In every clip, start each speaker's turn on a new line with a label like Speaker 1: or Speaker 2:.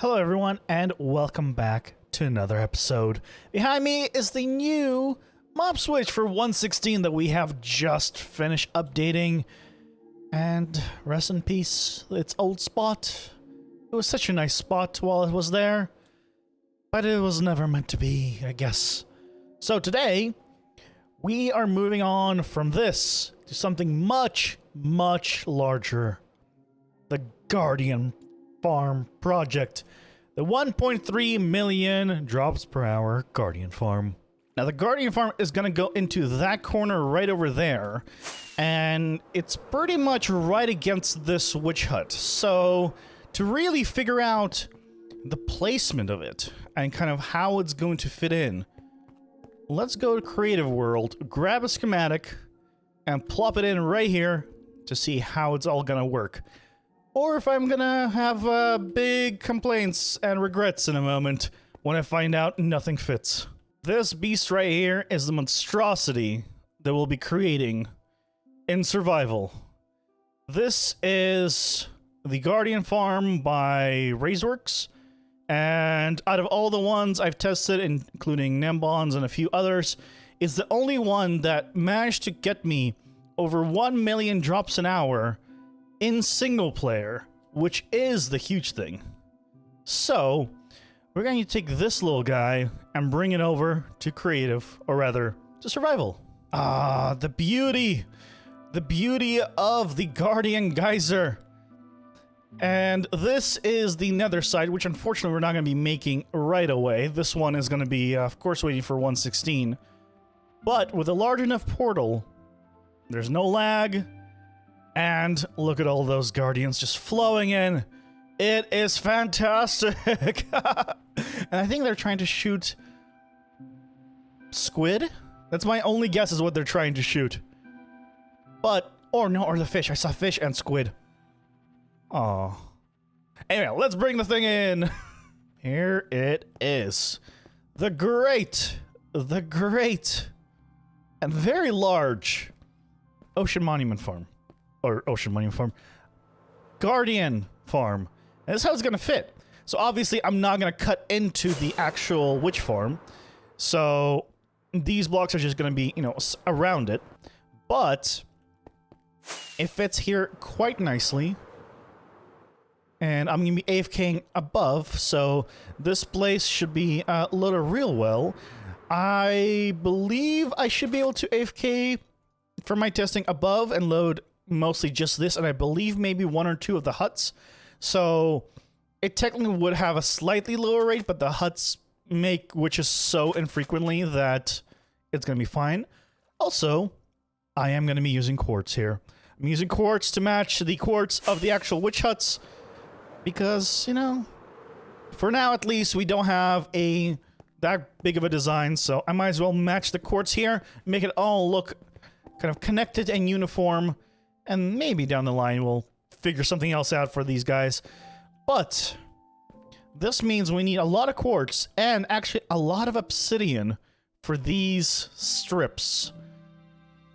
Speaker 1: Hello everyone and welcome back to another episode. Behind me is the new mob switch for 1.16 that we have just finished updating. And rest in peace, its old spot. It was such a nice spot while it was there, but it was never meant to be, I guess. So today, we are moving on from this to something much, much larger. The Guardian Farm project. The 1.3 million drops per hour Guardian Farm. Now the Guardian Farm is going to go into that corner right over there. And it's pretty much right against this witch hut. So to really figure out the placement of it and kind of how it's going to fit in, let's go to Creative World, grab a schematic, and plop it in right here to see how it's all going to work. Or if I'm gonna have big complaints and regrets in a moment when I find out nothing fits. This beast right here is the monstrosity that we'll be creating in survival. This is the Guardian Farm by Razeworks, and out of all the ones I've tested, including Nembons and a few others, is the only one that managed to get me over 1 million drops an hour in single player, which is the huge thing. So, we're going to take this little guy and bring it over to creative, or rather, to survival. Ah, the beauty! The beauty of the Guardian Geyser. And this is the nether side, which unfortunately we're not going to be making right away. This one is going to be, of course, waiting for 1.16. But with a large enough portal, there's no lag. And look at all those guardians just flowing in. It is fantastic. And I think they're trying to shoot squid. That's my only guess is what they're trying to shoot. But, or no, or the fish. I saw fish and squid. Oh. Anyway, let's bring the thing in. Here it is. The great, and very large Ocean Monument Farm. Or Ocean Monument Farm. Guardian Farm. And this is how it's going to fit. So obviously I'm not going to cut into the actual witch farm. So these blocks are just going to be, you know, around it. But it fits here quite nicely. And I'm going to be AFKing above. So this place should be loaded real well. I believe I should be able to AFK for my testing above and load mostly just this, and I believe maybe one or two of the huts. So it technically would have a slightly lower rate, but the huts make witches so infrequently that it's going to be fine. Also, I am going to be using quartz here. I'm using quartz to match the quartz of the actual witch huts because, you know, for now at least we don't have that big of a design, so I might as well match the quartz here, make it all look kind of connected and uniform. And maybe down the line we'll figure something else out for these guys. But this means we need a lot of quartz and actually a lot of obsidian for these strips.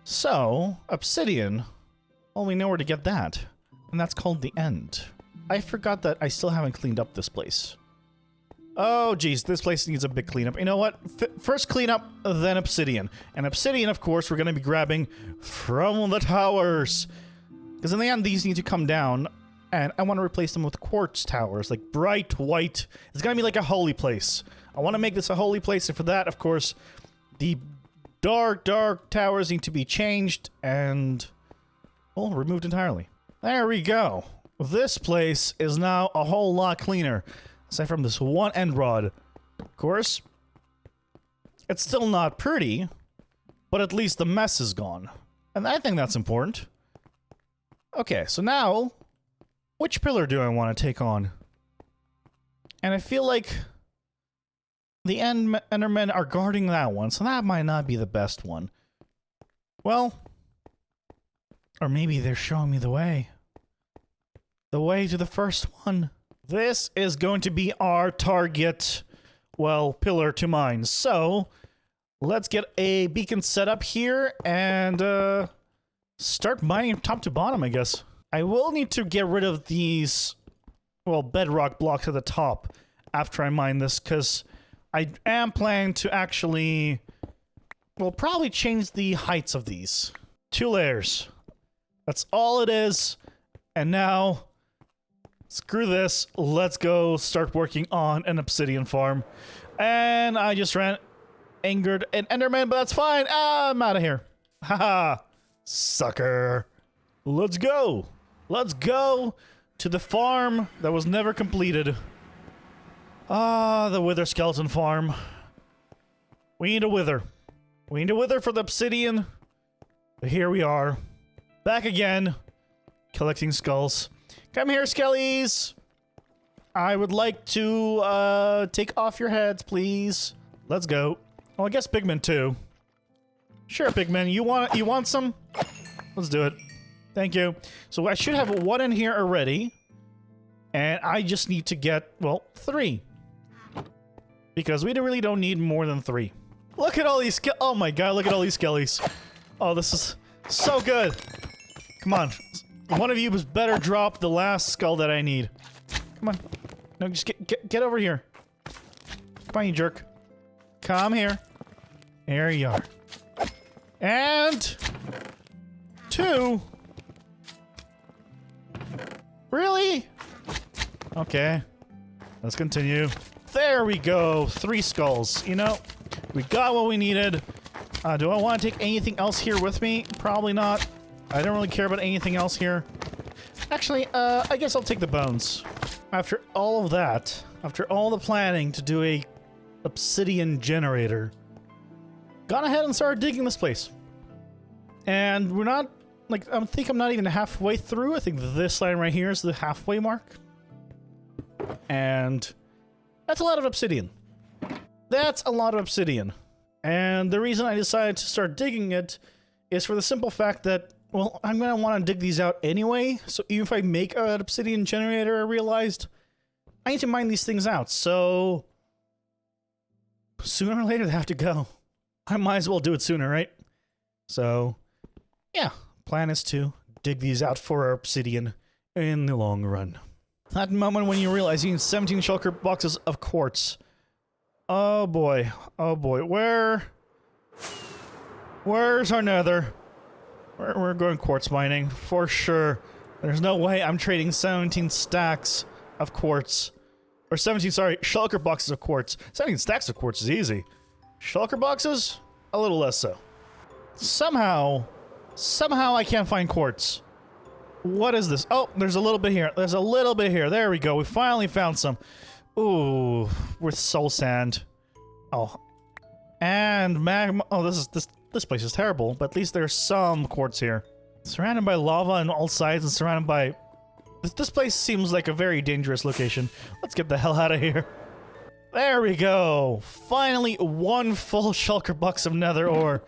Speaker 1: So, obsidian, well, we know where to get that. And that's called the end. I forgot that I still haven't cleaned up this place. Oh, geez, this place needs a big cleanup. You know what? First cleanup, then obsidian. And obsidian, of course, we're going to be grabbing from the towers. Because in the end, these need to come down. And I want to replace them with quartz towers, like bright white. It's going to be like a holy place. I want to make this a holy place. And for that, of course, the dark towers need to be changed and, well, removed entirely. There we go. This place is now a whole lot cleaner. Aside from this one end rod. Of course, it's still not pretty, but at least the mess is gone. And I think that's important. Okay, so now, which pillar do I want to take on? And I feel like the Endermen are guarding that one, so that might not be the best one. Well, or maybe they're showing me the way. The way to the first one. This is going to be our target, well, pillar to mine. So, let's get a beacon set up here and start mining top to bottom, I guess. I will need to get rid of these well, bedrock blocks at the top after I mine this, because I am planning to actually, well, probably change the heights of these. 2 layers. That's all it is. And now, screw this. Let's go start working on an obsidian farm. And I just ran angered an enderman, but that's fine. I'm out of here. Haha. Sucker. Let's go. Let's go to the farm that was never completed. Ah, the wither skeleton farm. We need a wither. We need a wither for the obsidian. But here we are. Back again. Collecting skulls. Come here, skellies. I would like to take off your heads, please. Let's go. Oh, I guess pigmen too. Sure, pigmen. You want some? Let's do it. Thank you. So I should have 1 in here already. And I just need to get, well, 3. Because we really don't need more than 3. Look at all these oh my god, look at all these skellies. Oh, this is so good. Come on. One of you was better drop the last skull that I need. Come on. No, just get over here. Come on, you jerk. Come here. There you are. And 2. Really? Okay. Let's continue. There we go. 3 skulls. You know, we got what we needed. Do I want to take anything else here with me? Probably not. I don't really care about anything else here. Actually, I guess I'll take the bones. After all of that, after all the planning to do a obsidian generator, gone ahead and started digging this place. And we're not, like, I think I'm not even halfway through. I think this line right here is the halfway mark. And that's a lot of obsidian. That's a lot of obsidian. And the reason I decided to start digging it is for the simple fact that, well, I'm going to want to dig these out anyway. So even if I make an obsidian generator, I realized I need to mine these things out. So sooner or later they have to go. I might as well do it sooner, right? So yeah, plan is to dig these out for our obsidian in the long run. That moment when you realize you need 17 shulker boxes of quartz. Oh boy. Oh boy. Where's our nether? We're going quartz mining for sure. There's no way I'm trading 17 stacks of quartz. Or 17, sorry, shulker boxes of quartz. 17 stacks of quartz is easy. Shulker boxes? A little less so. Somehow I can't find quartz. What is this? Oh, there's a little bit here. There's a little bit here. There we go. We finally found some. Ooh, with soul sand. Oh. And magma. Oh, this place is terrible, but at least there's some quartz here. Surrounded by lava on all sides and surrounded by... This place seems like a very dangerous location. Let's get the hell out of here. There we go. Finally, 1 full shulker box of nether ore.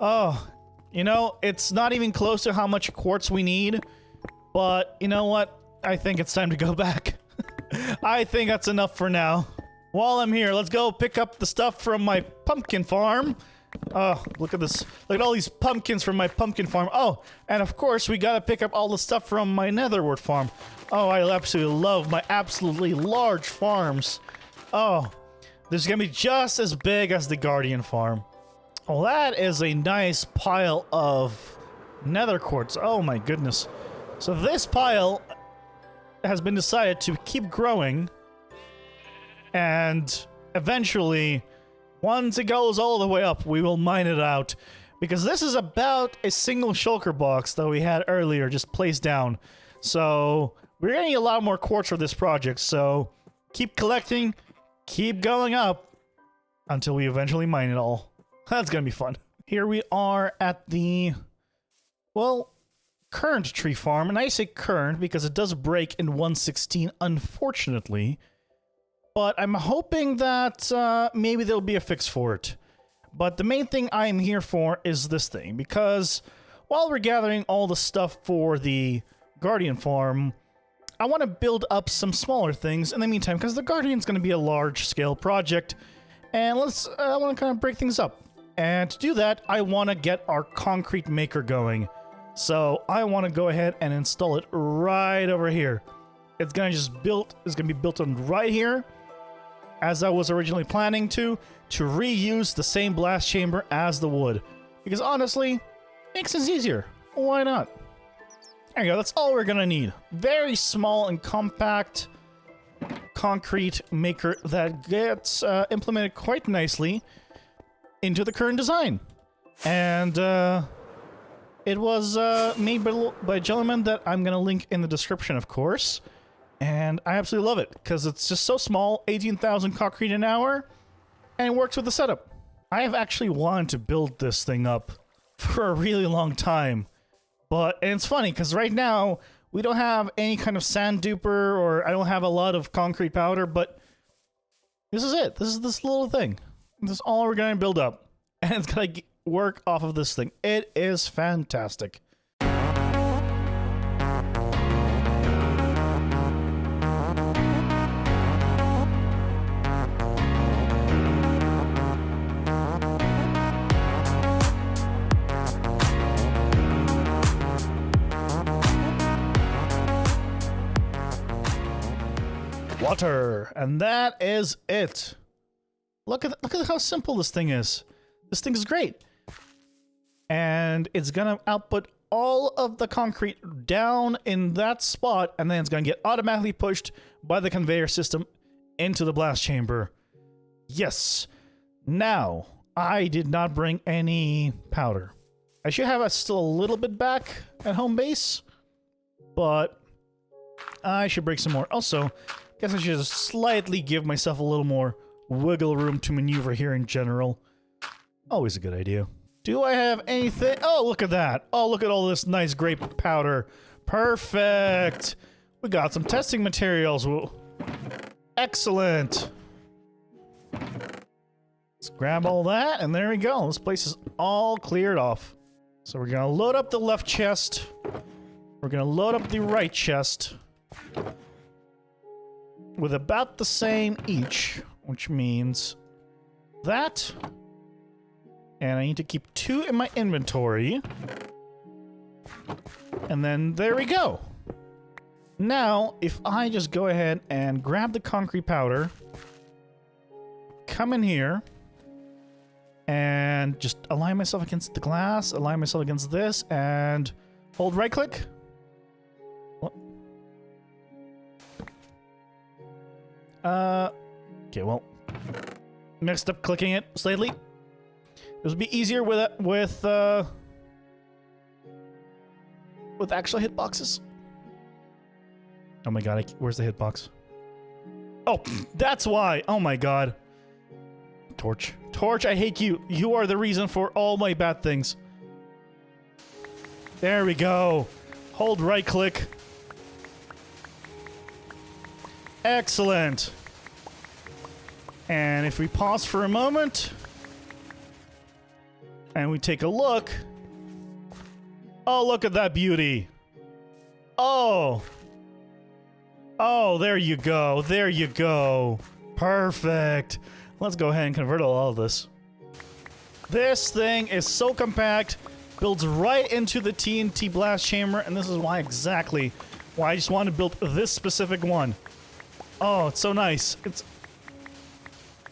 Speaker 1: Oh, you know, it's not even close to how much quartz we need, but you know what? I think it's time to go back. I think that's enough for now. While I'm here, let's go pick up the stuff from my pumpkin farm. Oh, look at this. Look at all these pumpkins from my pumpkin farm. Oh, and of course, we gotta pick up all the stuff from my netherwort farm. Oh, I absolutely love my absolutely large farms. Oh, this is gonna be just as big as the Guardian farm. Oh, that is a nice pile of nether quartz. Oh my goodness. So this pile has been decided to keep growing, and eventually, once it goes all the way up, we will mine it out. Because this is about a single shulker box that we had earlier just placed down. So we're gonna need a lot more quartz for this project. So keep collecting, keep going up until we eventually mine it all. That's gonna be fun. Here we are at the, well, current tree farm. And I say current because it does break in 1:16, unfortunately. But I'm hoping that maybe there'll be a fix for it. But the main thing I'm here for is this thing. Because while we're gathering all the stuff for the Guardian farm, I want to build up some smaller things in the meantime. Because the Guardian's going to be a large-scale project. And I want to kind of break things up. And to do that, I want to get our concrete maker going. So I want to go ahead and install it right over here. it's gonna be built on right here, as I was originally planning to reuse the same blast chamber as the wood. Because honestly, makes things easier. Why not? There you go, that's all we're gonna need. Very small and compact concrete maker that gets implemented quite nicely into the current design. And it was made by a gentleman that I'm gonna link in the description, of course. And I absolutely love it, because it's just so small, 18,000 concrete an hour, and it works with the setup. I have actually wanted to build this thing up for a really long time. And it's funny, because right now, we don't have any kind of sand duper, or I don't have a lot of concrete powder, but this is it. This is this little thing. This is all we're going to build up. And it's going to work off of this thing. It is fantastic. Water, and that is it. Look at how simple this thing is. This thing is great, and it's gonna output all of the concrete down in that spot, and then it's gonna get automatically pushed by the conveyor system into the blast chamber. Yes. Now, I did not bring any powder. I should have still a little bit back at home base, but I should break some more. Also, guess I should just slightly give myself a little more wiggle room to maneuver here in general. Always a good idea. Do I have anything? Oh, look at that. Oh, look at all this nice grape powder. Perfect. We got some testing materials. Excellent. Let's grab all that, and there we go. This place is all cleared off. So we're going to load up the left chest. We're going to load up the right chest with about the same each, which means that. And I need to keep 2 in my inventory. And then there we go. Now, if I just go ahead and grab the concrete powder, come in here, and just align myself against the glass, align myself against this, and hold right click. Okay, well, mixed up clicking it slightly. This would be easier with actual hitboxes. Oh my god, where's the hitbox? Oh, that's why. Oh my god. Torch. Torch, I hate you. You are the reason for all my bad things. There we go. Hold right click. Excellent. And if we pause for a moment and we take a look. Oh, look at that beauty. Oh. Oh, there you go. There you go. Perfect. Let's go ahead and convert all of this. This thing is so compact, builds right into the TNT blast chamber, and this is why exactly why I just want to build this specific one. Oh, it's so nice.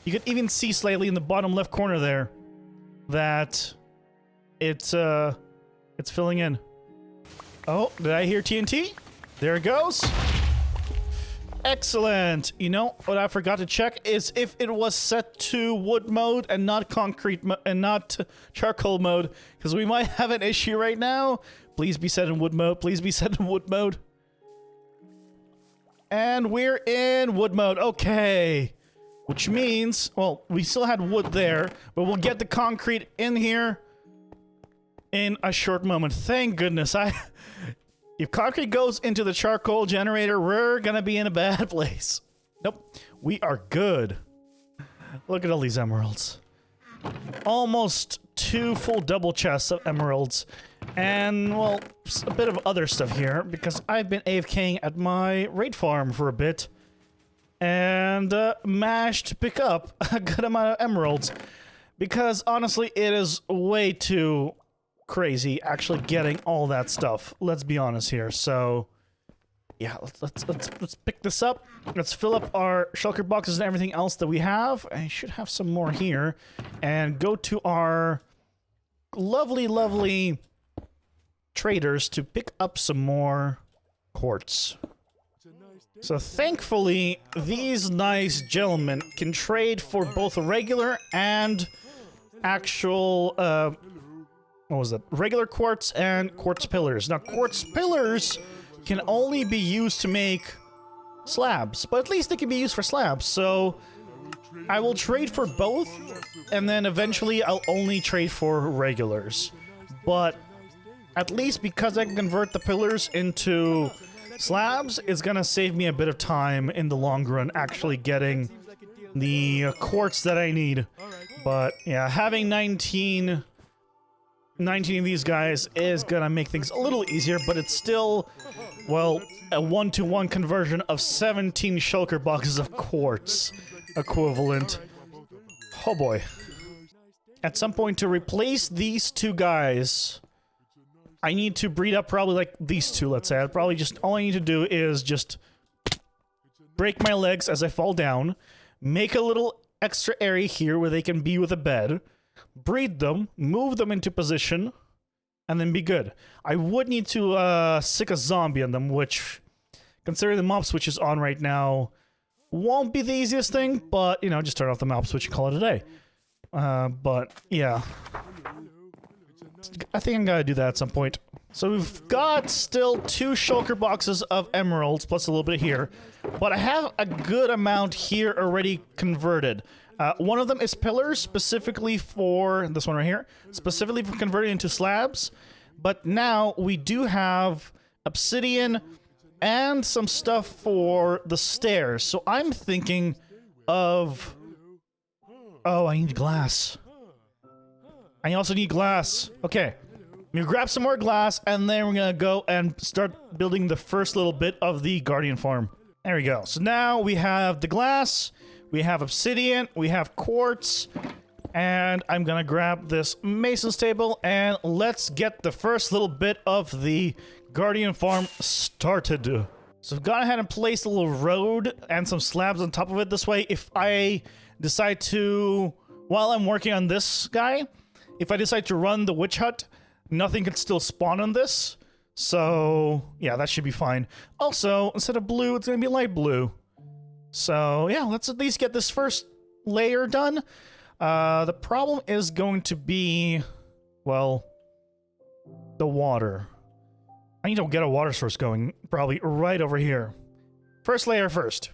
Speaker 1: You can even see slightly in the bottom left corner there that it's filling in. Oh, did I hear TNT? There it goes. Excellent. You know what I forgot to check is if it was set to wood mode and not concrete and not charcoal mode, because we might have an issue right now. Please be set in wood mode. Please be set in wood mode. And we're in wood mode. Okay. Which means, well, we still had wood there, but we'll get the concrete in here in a short moment. Thank goodness. If concrete goes into the charcoal generator, we're gonna be in a bad place. Nope. We are good. Look at all these emeralds. Almost 2 full double chests of emeralds. And, well, a bit of other stuff here, because I've been AFKing at my raid farm for a bit. And managed to pick up a good amount of emeralds. Because, honestly, it is way too crazy actually getting all that stuff. Let's be honest here. So, yeah, let's pick this up. Let's fill up our shulker boxes and everything else that we have. I should have some more here. And go to our lovely traders to pick up some more quartz. So thankfully, these nice gentlemen can trade for both regular and actual, what was that? Regular quartz and quartz pillars. Now, quartz pillars can only be used to make slabs, but at least they can be used for slabs. So I will trade for both, and then eventually I'll only trade for regulars. But at least because I can convert the pillars into slabs, it's gonna save me a bit of time in the long run actually getting the quartz that I need. But yeah, having 19 of these guys is gonna make things a little easier, but it's still, well, a 1-to-1 conversion of 17 shulker boxes of quartz equivalent. Oh boy. At some point, to replace these two guys, I need to breed up probably like these two, let's say. All I need to do is just break my legs as I fall down, make a little extra area here where they can be with a bed, breed them, move them into position, and then be good. I would need to stick a zombie on them, which, considering the mob switch is on right now, won't be the easiest thing, but, you know, just turn off the mob switch and call it a day. But, yeah. I think I'm gonna do that at some point. So we've got still 2 shulker boxes of emeralds, plus a little bit here. But I have a good amount here already converted. One of them is pillars, specifically for this one right here, specifically for converting into slabs. But now we do have obsidian and some stuff for the stairs. So I'm thinking of... Oh, I need glass. I also need glass. Okay. I'm gonna grab some more glass, and then we're gonna go and start building the first little bit of the Guardian farm. There we go. So now we have the glass, we have obsidian, we have quartz, and I'm gonna grab this mason's table, and let's get the first little bit of the Guardian farm started. So I've gone ahead and placed a little road and some slabs on top of it. This way, if I decide to, while I'm working on this guy, if I decide to run the witch hut, nothing can still spawn on this. So, yeah, that should be fine. Also, instead of blue, it's going to be light blue. So, yeah, let's at least get this first layer done. The problem is going to be, well, the water. I need to get a water source going, probably right over here. First layer first.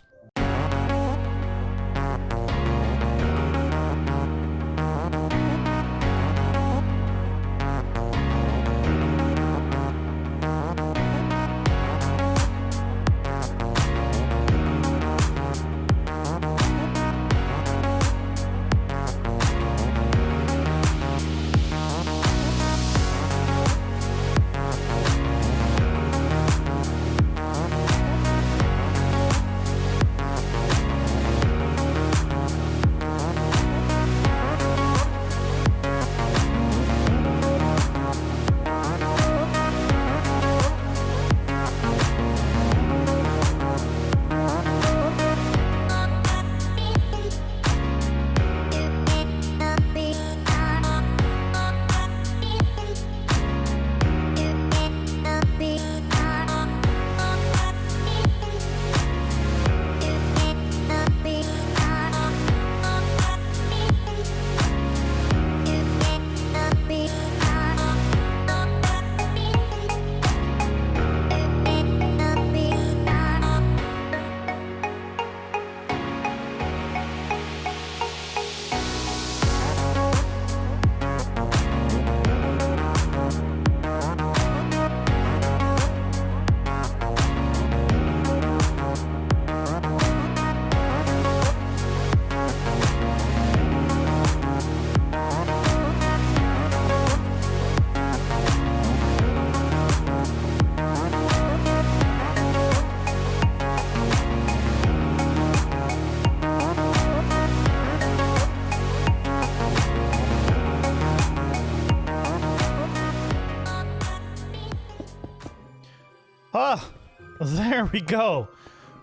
Speaker 1: there we go.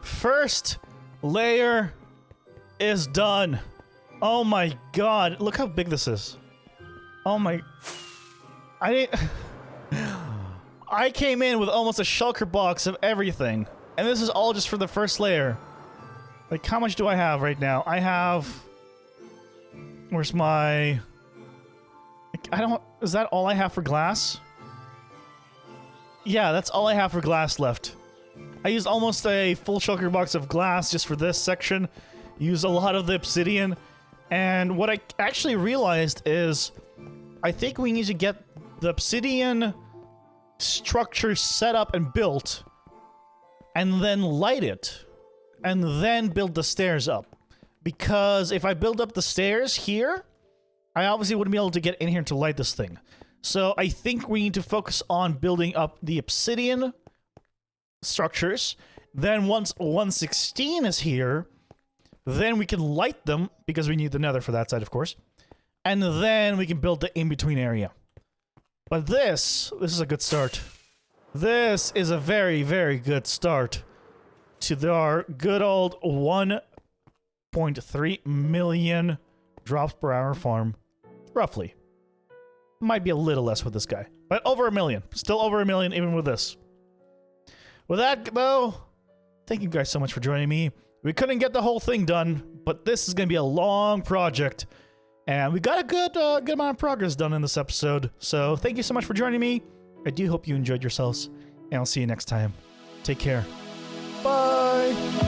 Speaker 1: First layer is done. Oh my god, look how big this is. Oh my... I came in with almost a shulker box of everything. And this is all just for the first layer. Like, how much do I have right now? I have... Where's my... I don't... Is that all I have for glass? Yeah, that's all I have for glass left. I used almost a full shulker box of glass just for this section. Used a lot of the obsidian. And what I actually realized is... I think we need to get the obsidian structure set up and built. And then light it. And then build the stairs up. Because if I build up the stairs here... I obviously wouldn't be able to get in here to light this thing. So I think we need to focus on building up the obsidian structures. Then once 116 is here, then we can light them, because we need the nether for that side, of course. And then we can build the in-between area. But this is a good start. This is a very, very good start to our good old 1.3 million drops per hour farm. Roughly. Might be a little less with this guy. But over 1 million. Still over 1 million even with this. With that, though, thank you guys so much for joining me. We couldn't get the whole thing done, but this is going to be a long project. And we got a good amount of progress done in this episode. So thank you so much for joining me. I do hope you enjoyed yourselves. And I'll see you next time. Take care. Bye!